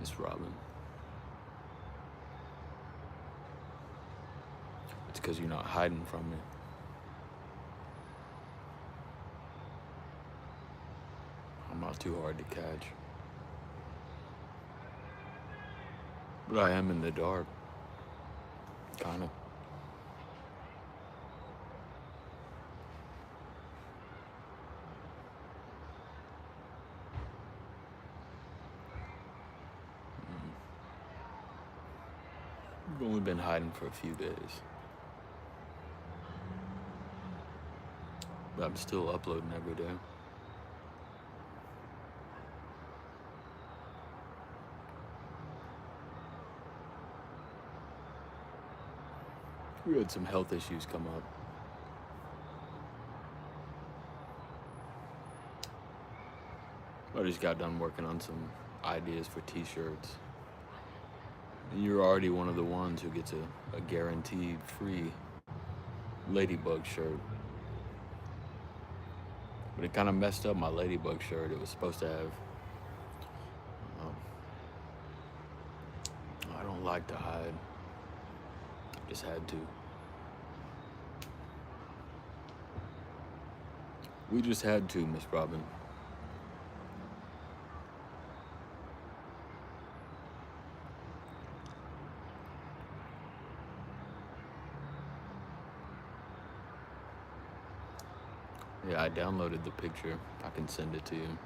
Miss Robin. It's because you're not hiding from me. I'm not too hard to catch. But I am in the dark. Kinda. We've only been hiding for a few days. But I'm still uploading every day. We had some health issues come up. I just got done working on some ideas for t-shirts. And you're already one of the ones who gets a guaranteed free Ladybug shirt. But it kind of messed up my Ladybug shirt. It was supposed to have... I don't like to hide. Just had to. We just had to, Miss Robin. Yeah, I downloaded the picture. I can send it to you.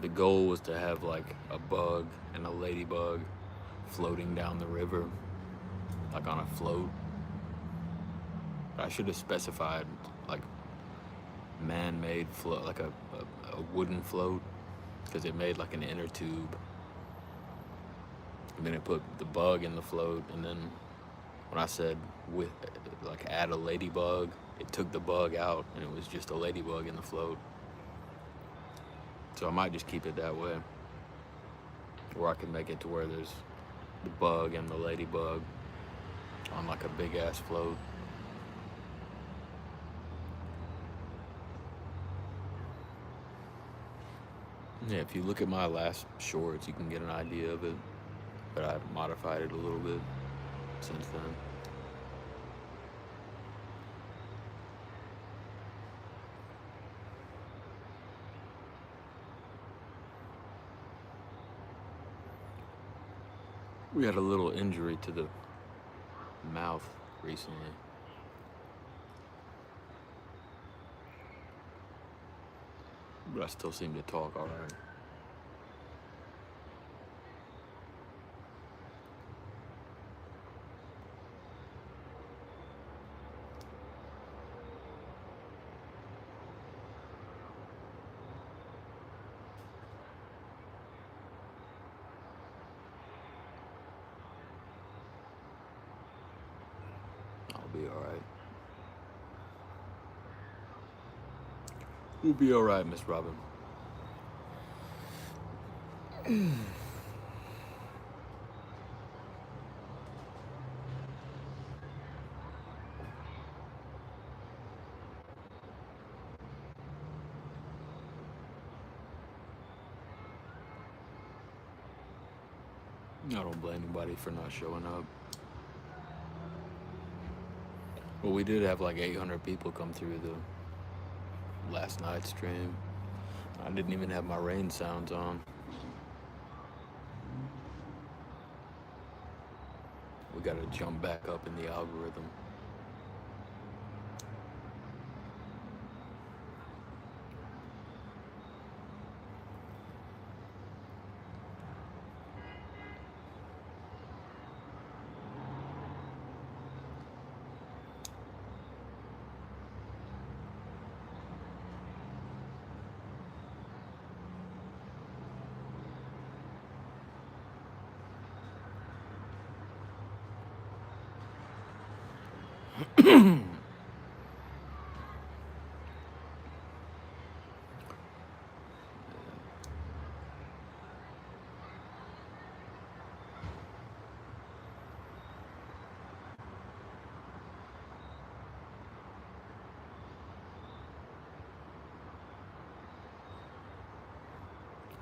The goal was to have like a bug and a ladybug floating down the river, like on a float. I should have specified like man-made float, like a wooden float, because it made like an inner tube. And then it put the bug in the float, and then when I said with like add a ladybug, it took the bug out and it was just a ladybug in the float. So I might just keep it that way. Or I can make it to where there's the bug and the ladybug on like a big ass float. Yeah, if you look at my last shorts, you can get an idea of it. But I've modified it a little bit since then. We had a little injury to the mouth recently. But I still seem to talk all right. I'll be all right. We'll be all right, Miss Robin. I don't blame anybody for not showing up. Well, we did have like 800 people come through the last night's stream. I didn't even have my rain sounds on. We gotta jump back up in the algorithm.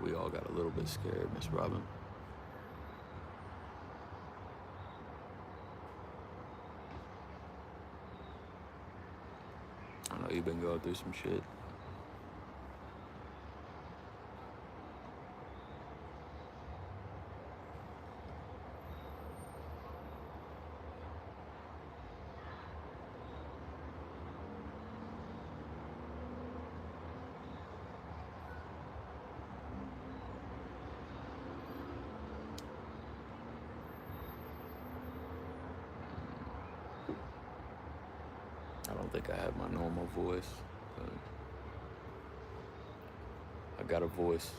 We all got a little bit scared, Miss Robin. I know you've been going through some shit. I don't think I have my normal voice, but I got a voice.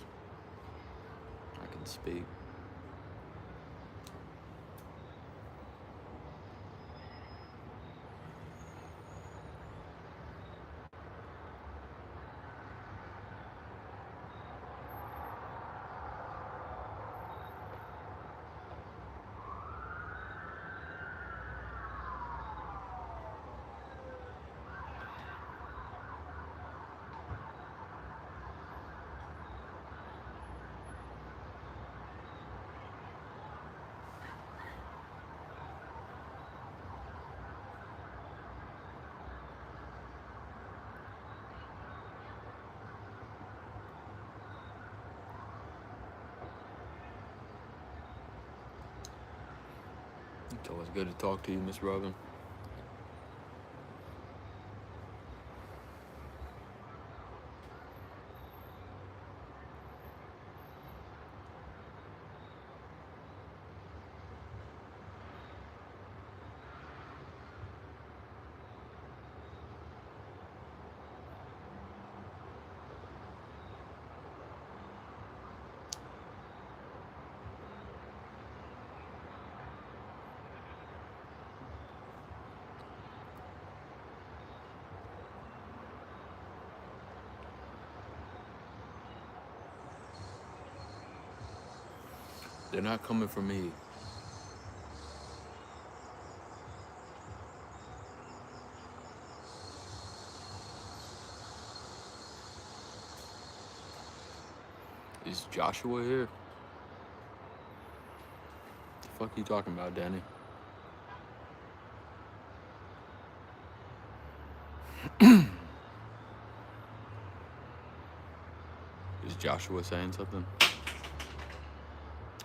I can speak. It's always good to talk to you, Miss Robin. They're not coming for me. Is Joshua here? The fuck you talking about, Danny? Is Joshua saying something?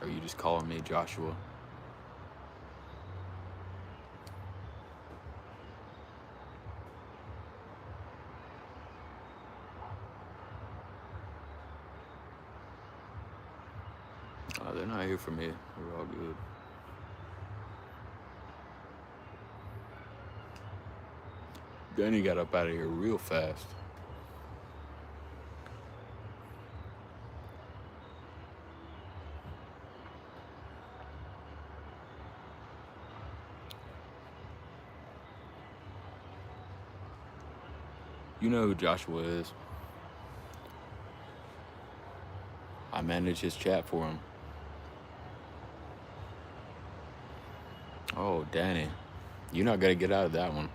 Or are you just calling me Joshua? They're not here for me. We're all good. Danny got up out of here real fast. You know who Joshua is. I manage his chat for him. Oh, Danny. You're not gonna get out of that one.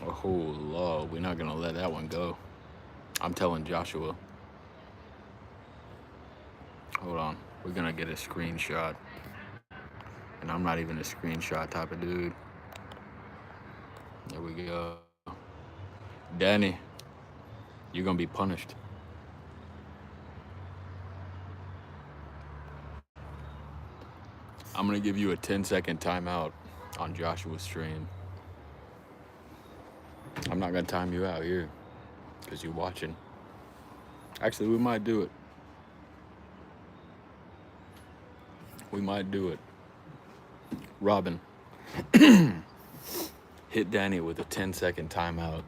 Oh, Lord. We're not gonna let that one go. I'm telling Joshua. Hold on. We're gonna get a screenshot. And I'm not even a screenshot type of dude. There we go. Danny, you're gonna be punished. I'm gonna give you a 10-second timeout on Joshua's stream. I'm not gonna time you out here because you're watching. Actually, we might do it. We might do it. Robin, hit Danny with a 10-second timeout.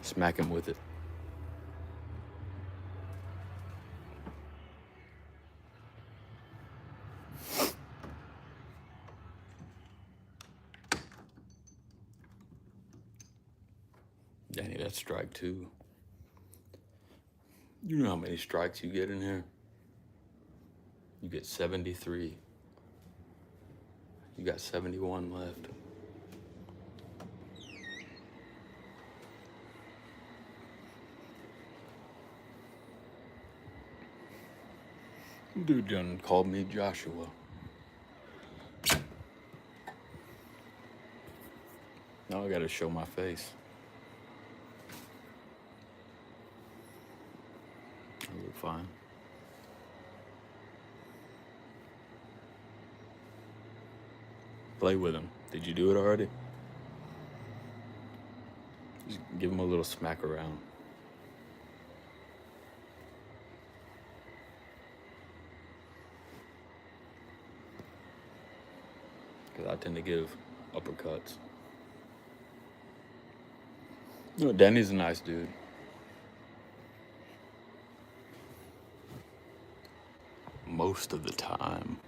Smack him with it. Danny, that's strike 2. You know how many strikes you get in here? You get 73. You got 71 left. Dude done called me Joshua. Now I gotta show my face. I look fine. Play with him. Did you do it already? Just give him a little smack around. Because I tend to give uppercuts. You know, Danny's a nice dude. Most of the time.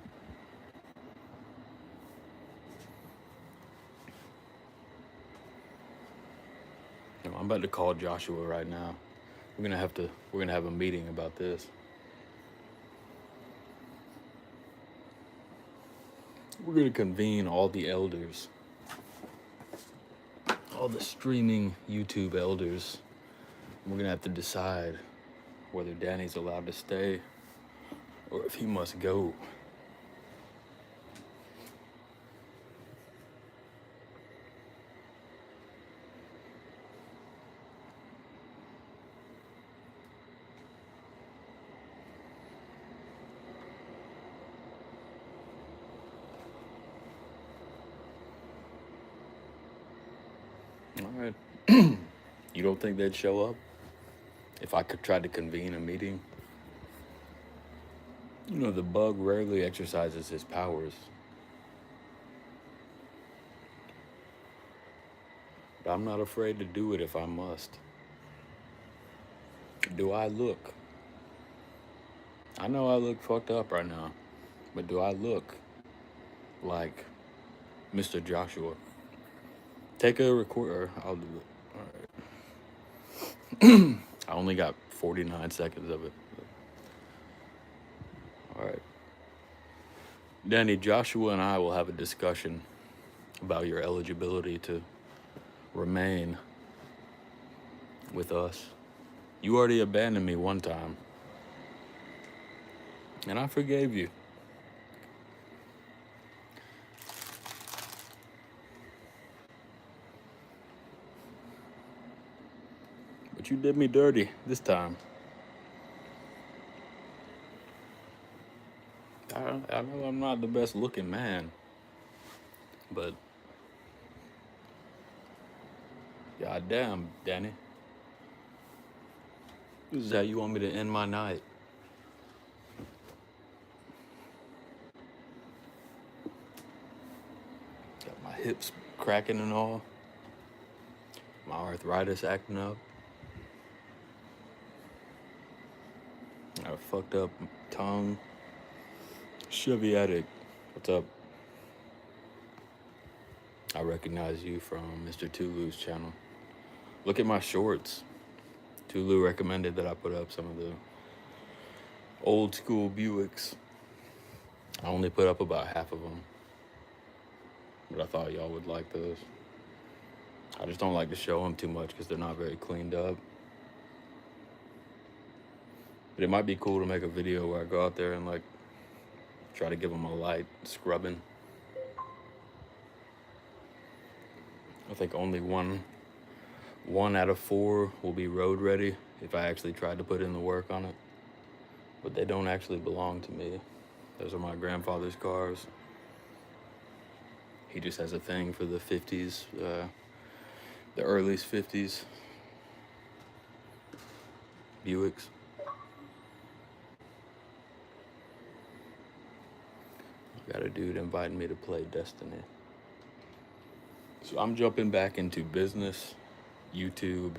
You know, I'm about to call Joshua right now. We're gonna have a meeting about this. We're gonna convene all the elders. All the streaming YouTube elders. We're gonna have to decide whether Danny's allowed to stay or if he must go. All right. You don't think they'd show up if I could try to convene a meeting? You know, the bug rarely exercises his powers. But I'm not afraid to do it if I must. Do I look? I know I look fucked up right now, but do I look like Mr. Joshua? Take a recorder. I'll do it. All right. I only got 49 seconds of it. All right. Danny, Joshua and I will have a discussion about your eligibility to remain with us. You already abandoned me one time, and I forgave you. But you did me dirty this time. I know I'm not the best looking man, but goddamn, Danny, this is how you want me to end my night. Got my hips cracking and all, my arthritis acting up, I have a fucked up tongue. Chevy Addict, what's up? I recognize you from Mr. Tulu's channel. Look at my shorts. Tulu recommended that I put up some of the old school Buicks. I only put up about half of them, but I thought y'all would like those. I just don't like to show them too much because they're not very cleaned up. But it might be cool to make a video where I go out there and like try to give them a light scrubbing. I think only one out of 4 will be road ready if I actually tried to put in the work on it. But they don't actually belong to me. Those are my grandfather's cars. He just has a thing for the 50s, the earliest 50s Buicks. Got a dude inviting me to play Destiny. So I'm jumping back into business, YouTube,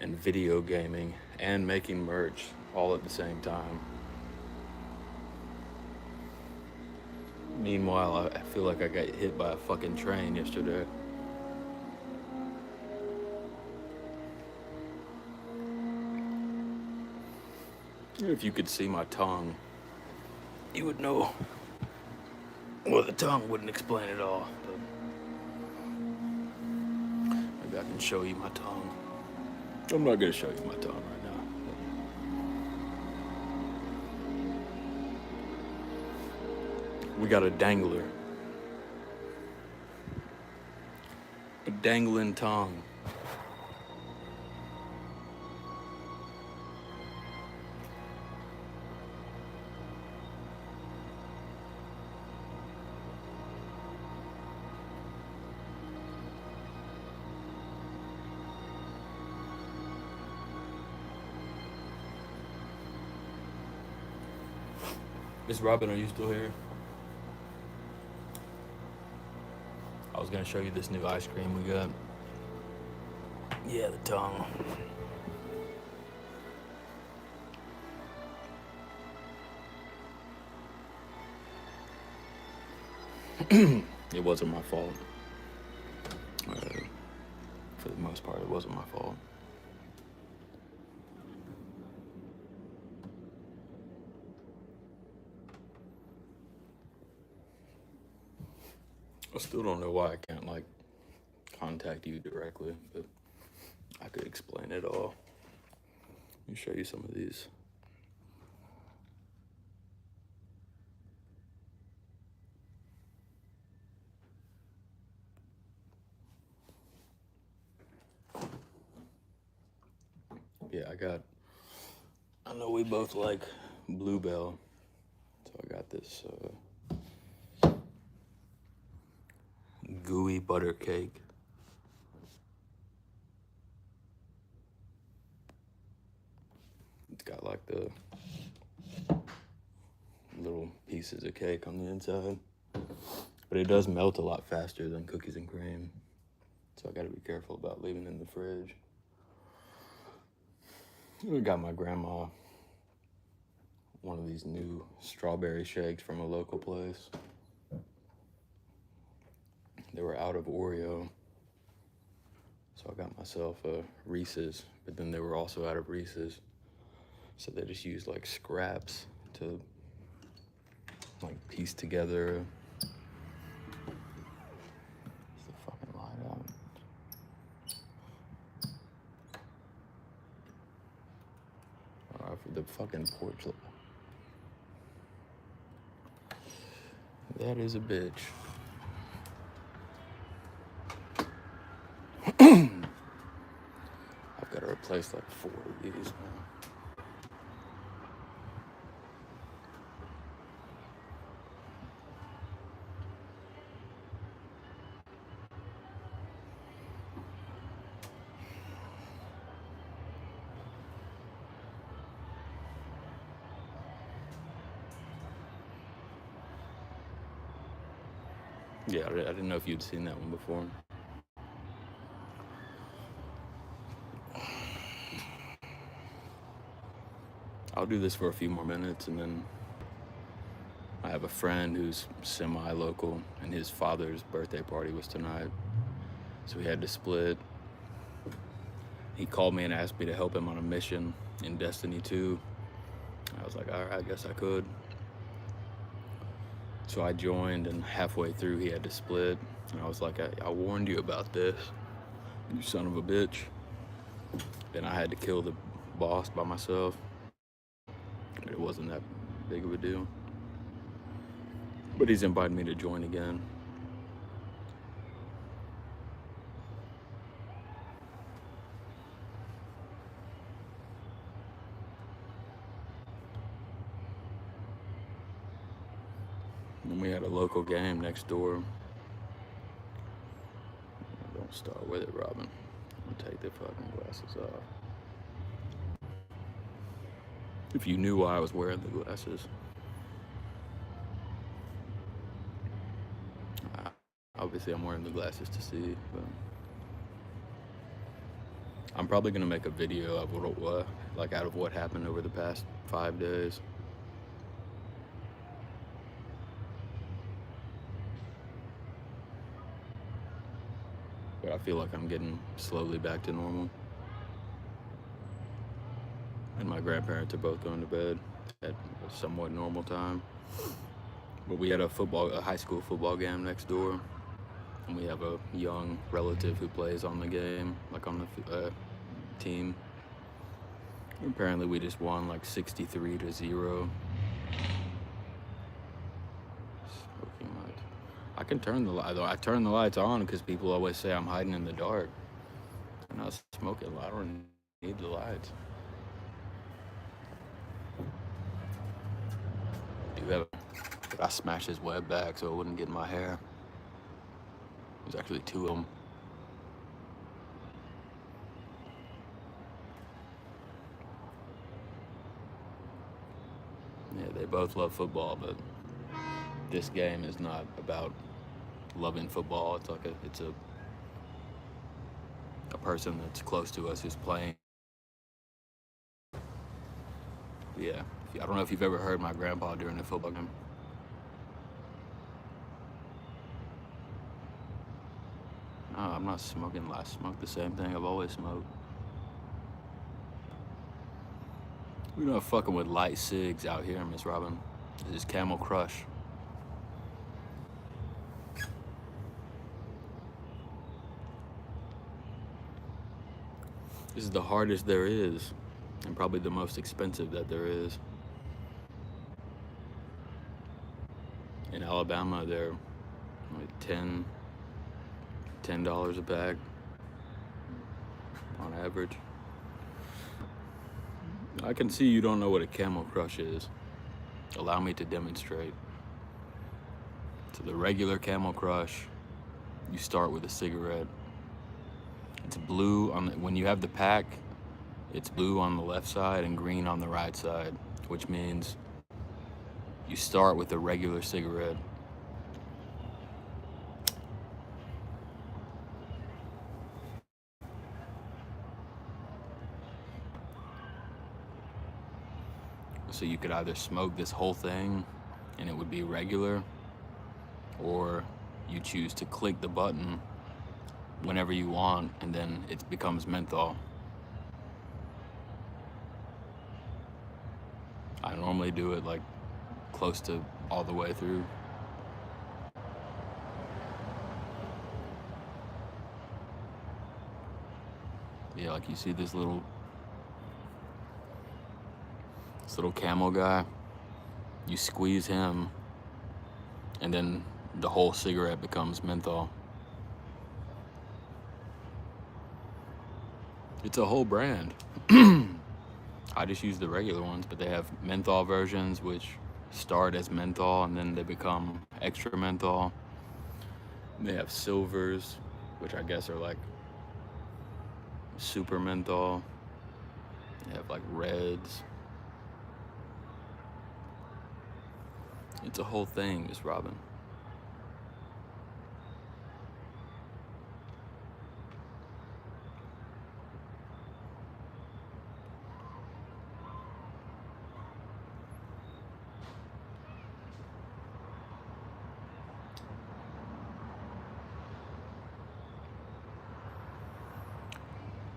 and video gaming, and making merch all at the same time. Meanwhile, I feel like I got hit by a fucking train yesterday. If you could see my tongue, you would know. Well, the tongue wouldn't explain it all, but maybe I can show you my tongue. I'm not gonna show you my tongue right now. We got a dangler. A dangling tongue. Miss Robin, are you still here? I was gonna show you this new ice cream we got. Yeah, the tongue. It wasn't my fault. For the most part, it wasn't my fault. I still don't know why I can't, like, contact you directly, but I could explain it all. Let me show you some of these. Yeah, I know we both like Bluebell, so I got this gooey butter cake. It's got like the little pieces of cake on the inside, but it does melt a lot faster than cookies and cream, so I gotta be careful about leaving it in the fridge. I got my grandma one of these new strawberry shakes from a local place. They were out of Oreo, so I got myself a Reese's, but then they were also out of Reese's, so they just used like scraps to like piece together. Is the fucking light out? For the fucking porch. That is a bitch. I've got to replace like 4 of these now. Yeah, I didn't know if you'd seen that one before. I'll do this for a few more minutes, and then I have a friend who's semi-local, and his father's birthday party was tonight, so we had to split. He called me and asked me to help him on a mission in Destiny 2. I was like, all right, I guess I could. So I joined, and halfway through he had to split, and I was like, I warned you about this, you son of a bitch. Then I had to kill the boss by myself. It wasn't that big of a deal. But he's invited me to join again. And we had a local game next door. Don't start with it, Robin. I'm gonna take the fucking glasses off. If you knew why I was wearing the glasses. Obviously I'm wearing the glasses to see, but I'm probably gonna make a video of what like out of what happened over the past 5 days. But I feel like I'm getting slowly back to normal. And my grandparents are both going to bed at a somewhat normal time. But we had a high school football game next door, and we have a young relative who plays on the game, like on the team. Apparently, we just won like 63-0. Smoking lights. I can turn the light. I turn the lights on because people always say I'm hiding in the dark. I'm not smoking. I don't need the lights. I smashed his web back so it wouldn't get in my hair. There's actually two of them. Yeah, they both love football, but this game is not about loving football. It's like a person that's close to us who's playing. Yeah, I don't know if you've ever heard my grandpa during a football game. No, I'm not smoking. I smoke the same thing I've always smoked. We're not fucking with light cigs out here, Miss Robin. This is Camel Crush. This is the hardest there is, and probably the most expensive that there is. In Alabama, they're like $10 a bag on average. I can see you don't know what a Camel Crush is. Allow me to demonstrate. So the regular Camel Crush, you start with a cigarette. It's blue when you have the pack, it's blue on the left side and green on the right side, which means you start with a regular cigarette. So you could either smoke this whole thing and it would be regular, or you choose to click the button whenever you want and then it becomes menthol. I normally do it like close to all the way through. Yeah, like you see this little camel guy, you squeeze him and then the whole cigarette becomes menthol. It's a whole brand. I just use the regular ones, but they have menthol versions which start as menthol and then they become extra menthol. They have silvers, which I guess are like super menthol. They have like reds. It's a whole thing, Miss Robin.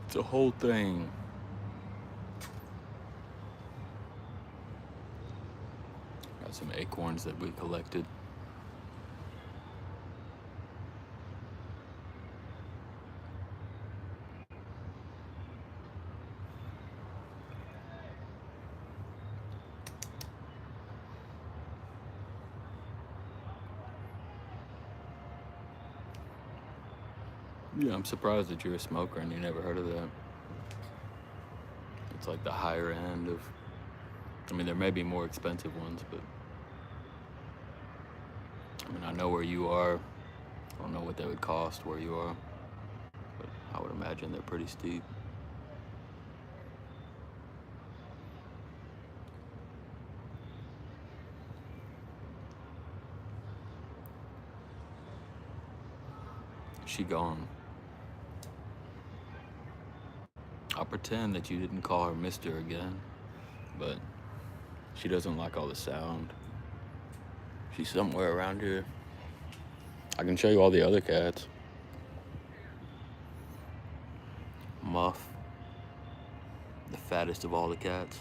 It's a whole thing. Got some acorns that we collected. Yeah, I'm surprised that you're a smoker and you never heard of that. It's like the higher end of, I mean, there may be more expensive ones, but I mean, I know where you are. I don't know what they would cost where you are, but I would imagine they're pretty steep. She gone. I'll pretend that you didn't call her Mister again, but she doesn't like all the sound. She's somewhere around here. I can show you all the other cats. Muff, the fattest of all the cats.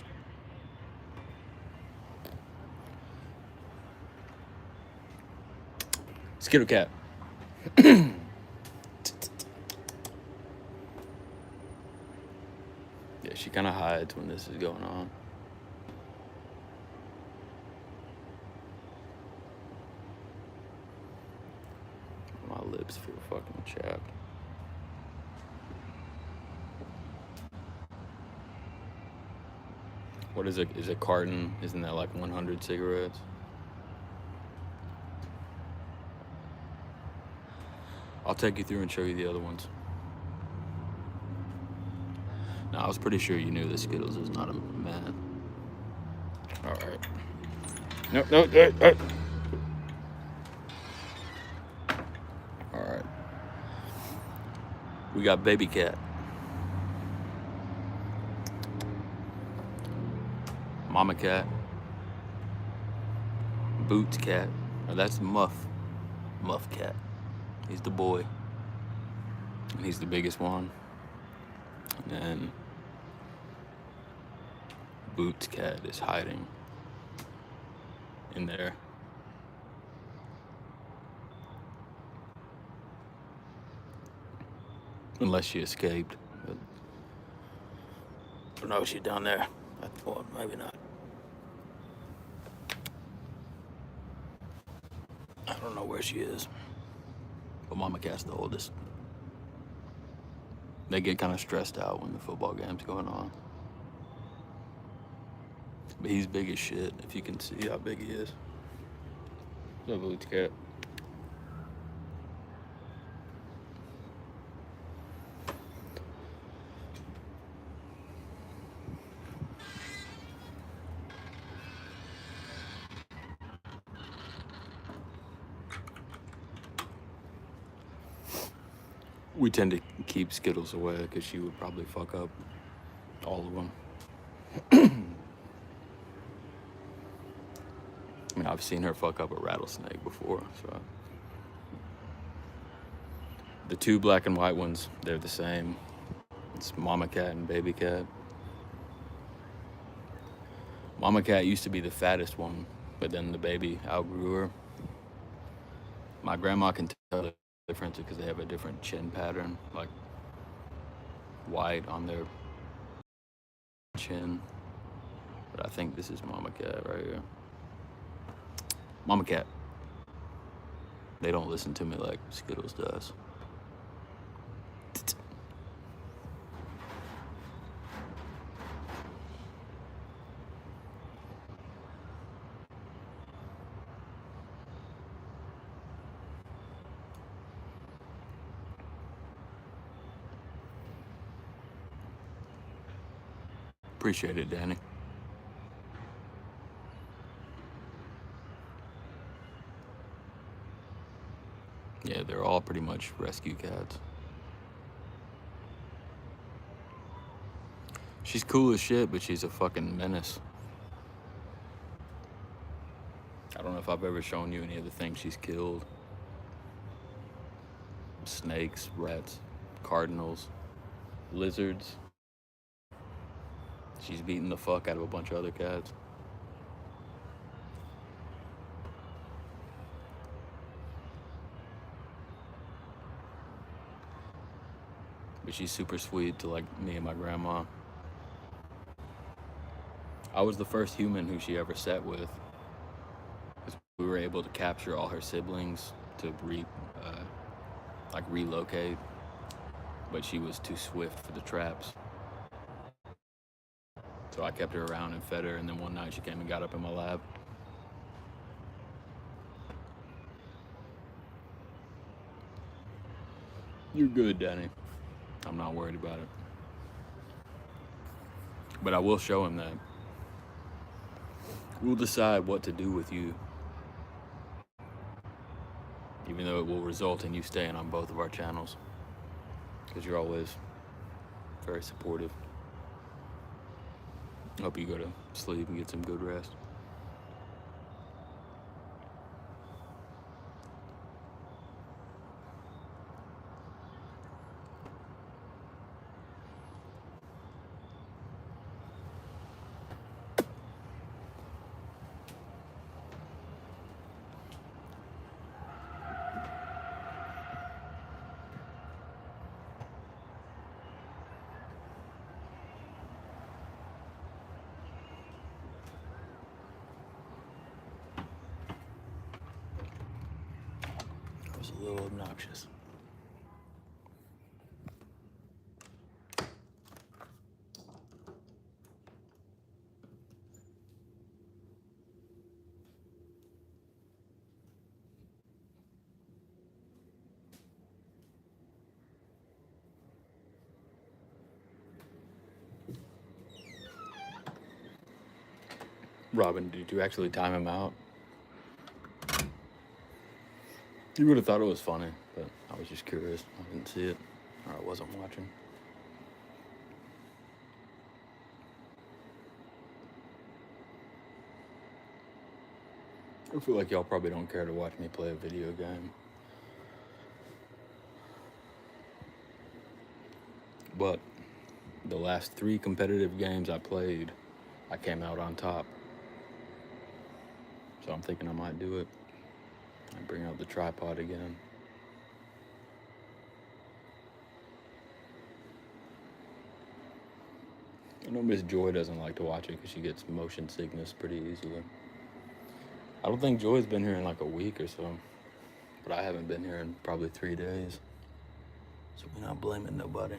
Skittle cat. Yeah, she kind of hides when this is going on. My lips feel fucking chapped. What is it? Is a carton? Isn't that like 100 cigarettes? I'll take you through and show you the other ones. No, I was pretty sure you knew that Skittles is not a man. All right. No. All right. We got Baby Cat. Mama Cat. Boots Cat. Oh, that's Muff. Muff Cat. He's the boy. And he's the biggest one. And then Boots Cat is hiding in there. Unless she escaped. But oh no, she's down there. Well, maybe not. I don't know where she is. But Mama Cat's the oldest. They get kind of stressed out when the football game's going on. But he's big as shit, if you can see how big he is. What's up, Boots Cat? We tend to keep Skittles away because she would probably fuck up all of them. I mean, I've seen her fuck up a rattlesnake before, so. The two black and white ones, they're the same. It's Mama Cat and Baby Cat. Mama Cat used to be the fattest one, but then the baby outgrew her. My grandma can tell the difference because they have a different chin pattern, like white on their chin. But I think this is Mama Cat right here. Mama Cat. They don't listen to me like Skittles does. Appreciate it, Danny. Yeah, they're all pretty much rescue cats. She's cool as shit, but she's a fucking menace. I don't know if I've ever shown you any of the things she's killed. Snakes, rats, cardinals, lizards. She's beaten the fuck out of a bunch of other cats. But she's super sweet to like me and my grandma. I was the first human who she ever sat with. Because we were able to capture all her siblings to relocate. But she was too swift for the traps. So I kept her around and fed her, and then one night she came and got up in my lap. You're good, Danny. I'm not worried about it. But I will show him that. We'll decide what to do with you. Even though it will result in you staying on both of our channels. Because you're always very supportive. Hope you go to sleep and get some good rest. little obnoxious. Robin, did you actually time him out? You would have thought it was funny, but I was just curious. I didn't see it, or I wasn't watching. I feel like y'all probably don't care to watch me play a video game. But the last 3 competitive games I played, I came out on top. So I'm thinking I might do it. I bring out the tripod again. I know Miss Joy doesn't like to watch it because she gets motion sickness pretty easily. I don't think Joy's been here in like a week or so, but I haven't been here in probably 3 days. So we're not blaming nobody.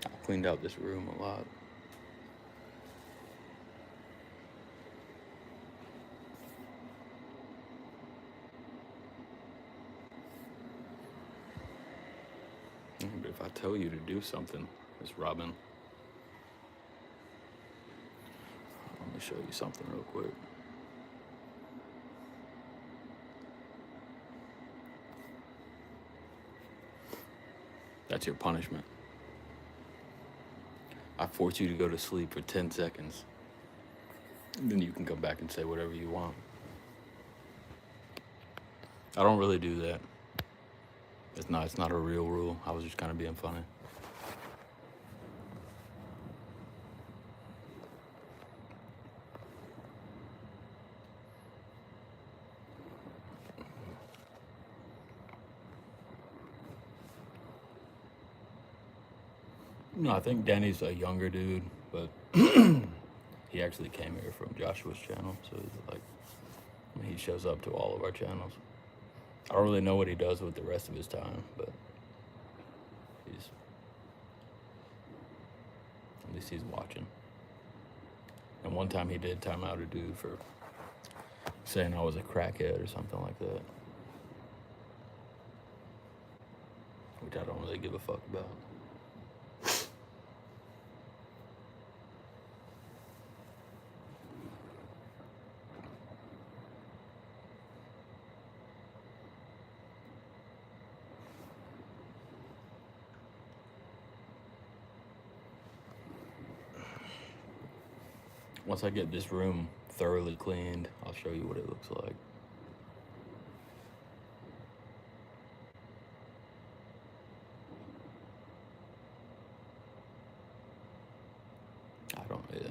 I cleaned out this room a lot. But if I tell you to do something, Miss Robin, let me show you something real quick. That's your punishment. I force you to go to sleep for 10 seconds. And then you can come back and say whatever you want. I don't really do that. It's not a real rule. I was just kind of being funny. No, I think Danny's a younger dude, but he actually came here from Joshua's channel, so he's like, I mean, he shows up to all of our channels. I don't really know what he does with the rest of his time, but at least he's watching. And one time he did time out a dude for saying I was a crackhead or something like that, which I don't really give a fuck about. Once I get this room thoroughly cleaned, I'll show you what it looks like. Yeah.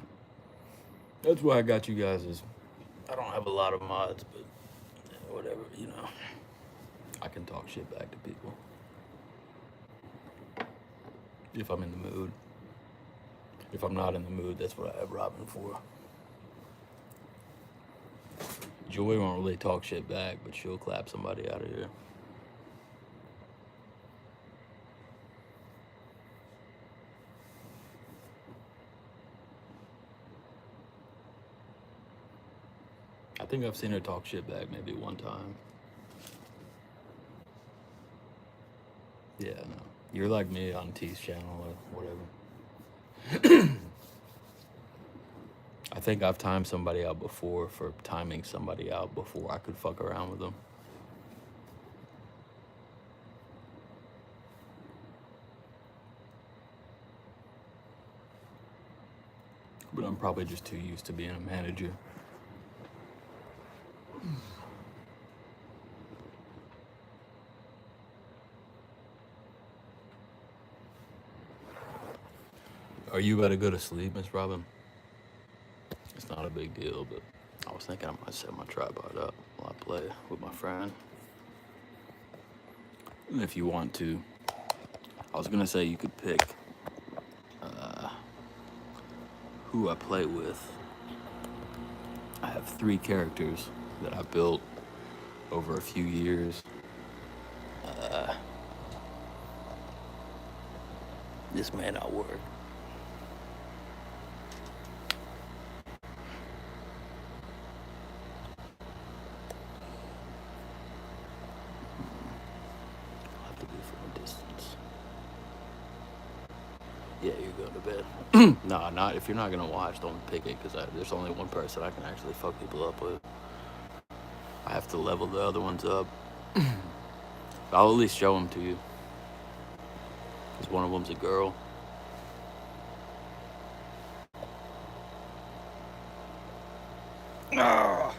That's why I got you guys is, I don't have a lot of mods, but whatever, you know. I can talk shit back to people. If I'm in the mood. If I'm not in the mood, that's what I have Robin for. Joy won't really talk shit back, but she'll clap somebody out of here. I think I've seen her talk shit back maybe one time. Yeah, no. You're like me on T's channel or whatever. I think I've timed somebody out before for timing somebody out before I could fuck around with them. But I'm probably just too used to being a manager. Are you about to go to sleep, Miss Robin? It's not a big deal, but I was thinking I might set my tripod up while I play with my friend. And if you want to, I was gonna say you could pick who I play with. I have 3 characters that I built over a few years. This may not work. I'll have to be from a distance. Yeah, you're going to bed. Nah, not if you're not gonna watch. Don't pick it, because there's only one person I can actually fuck people up with. I have to level the other ones up. I'll at least show them to you, because one of them's a girl. Ah.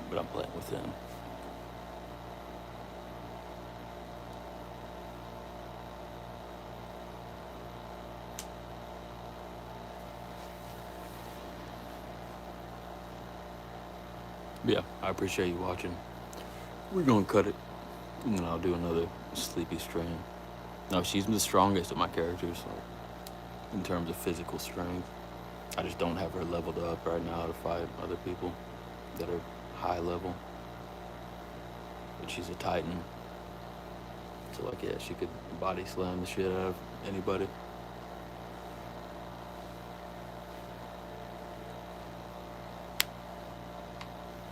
But I'm playing with him. Yeah, I appreciate you watching. We're gonna cut it, and then I'll do another sleepy stream. No, she's the strongest of my characters, in terms of physical strength. I just don't have her leveled up right now to fight other people that are high level. But she's a Titan. So like, yeah, she could body slam the shit out of anybody.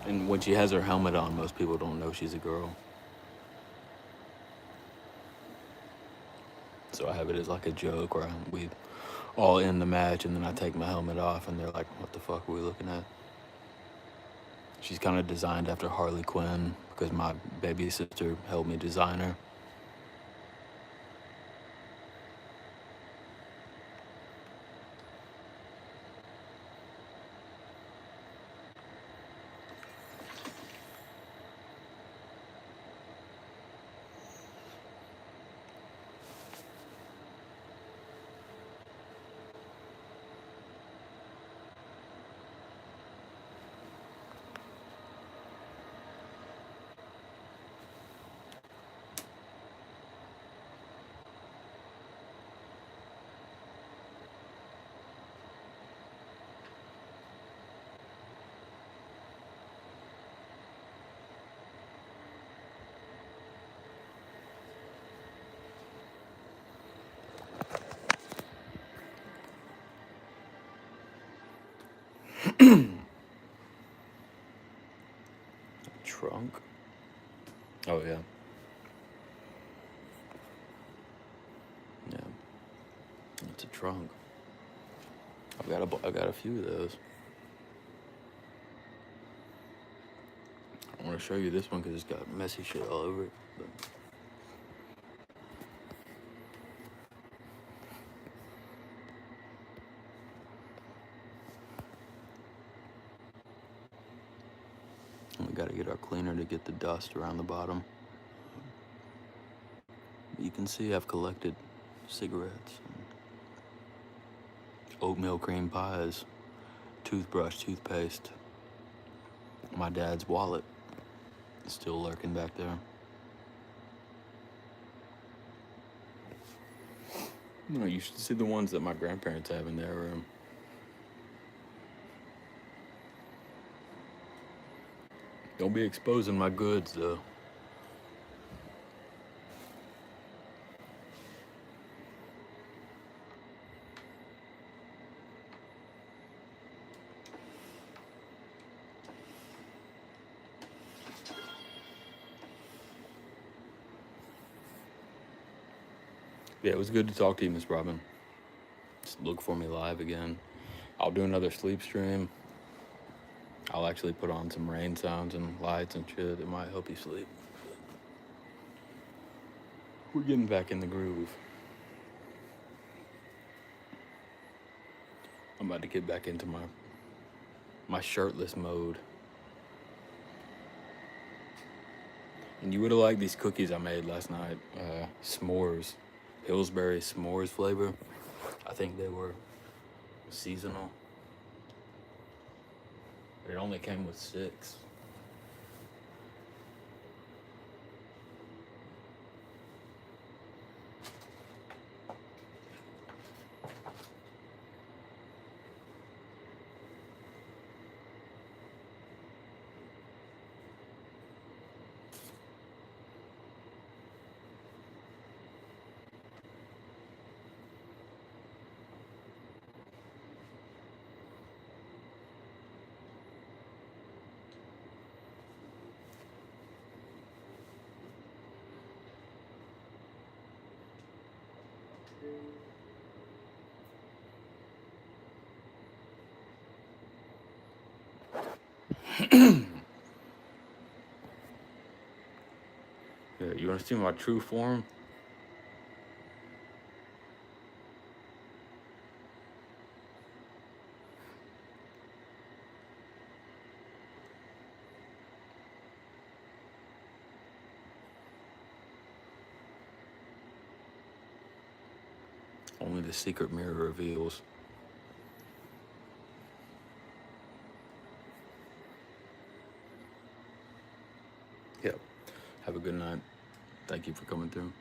And when she has her helmet on, most people don't know she's a girl. So I have it as like a joke where we all end the match and then I take my helmet off and they're like, what the fuck are we looking at? She's kind of designed after Harley Quinn because my baby sister helped me design her. Trunk? Oh yeah. Yeah. It's a trunk. I got a few of those. I want to show you this one because it's got messy shit all over it. But we got to get our cleaner to get the dust around the bottom. You can see I've collected cigarettes, oatmeal cream pies, toothbrush, toothpaste. My dad's wallet is still lurking back there. No, you should see the ones that my grandparents have in their room. Don't be exposing my goods, though. Yeah, it was good to talk to you, Miss Robin. Just look for me live again. I'll do another sleep stream. I'll actually put on some rain sounds and lights and shit. It might help you sleep. We're getting back in the groove. I'm about to get back into my shirtless mode. And you would have liked these cookies I made last night. S'mores. Pillsbury s'mores flavor. I think they were seasonal. It only came with 6. Yeah, you want to see my true form? Only the secret mirror reveals. Yep. Have a good night. Thank you for coming through.